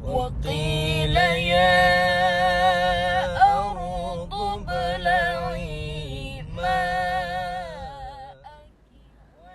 وقيل يا أرض ابلعي ماءك.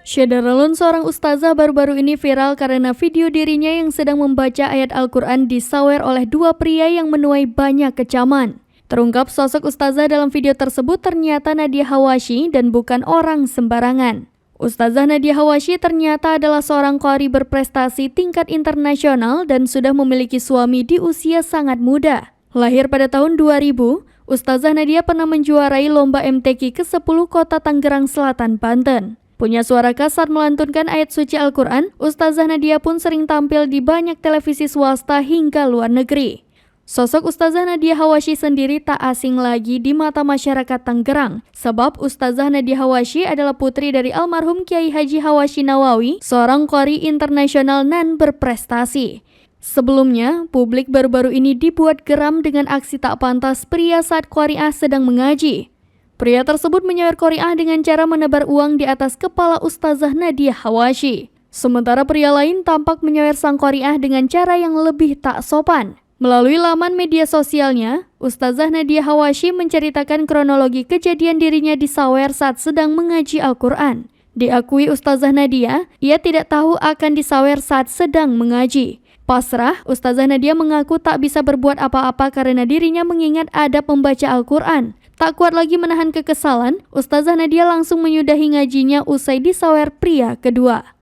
Syederalun, seorang ustazah, baru-baru ini viral karena video dirinya yang sedang membaca ayat Al-Quran disawer oleh dua pria yang menuai banyak kecaman. Terungkap sosok ustazah dalam video tersebut ternyata Nadia Hawashi dan bukan orang sembarangan. Ustazah Nadia Hawashi ternyata adalah seorang qari berprestasi tingkat internasional dan sudah memiliki suami di usia sangat muda. Lahir pada tahun 2000, Ustazah Nadia pernah menjuarai lomba MTQ ke-10 Kota Tangerang Selatan, Banten. Punya suara khas saat melantunkan ayat suci Al-Quran, Ustazah Nadia pun sering tampil di banyak televisi swasta hingga luar negeri. Sosok Ustazah Nadia Hawashi sendiri tak asing lagi di mata masyarakat Tangerang, sebab Ustazah Nadia Hawashi adalah putri dari almarhum Kiai Haji Hawashi Nawawi, seorang qari internasional nan berprestasi. Sebelumnya, publik baru-baru ini dibuat geram dengan aksi tak pantas pria saat qari'ah sedang mengaji. Pria tersebut menyawer qari'ah dengan cara menebar uang di atas kepala Ustazah Nadia Hawashi. Sementara pria lain tampak menyawer sang qari'ah dengan cara yang lebih tak sopan. Melalui laman media sosialnya, Ustazah Nadia Hawashi menceritakan kronologi kejadian dirinya disawer saat sedang mengaji Al-Quran. Diakui Ustazah Nadia, ia tidak tahu akan disawer saat sedang mengaji. Pasrah, Ustazah Nadia mengaku tak bisa berbuat apa-apa karena dirinya mengingat adab membaca Al-Quran. Tak kuat lagi menahan kekesalan, Ustazah Nadia langsung menyudahi ngajinya usai disawer pria kedua.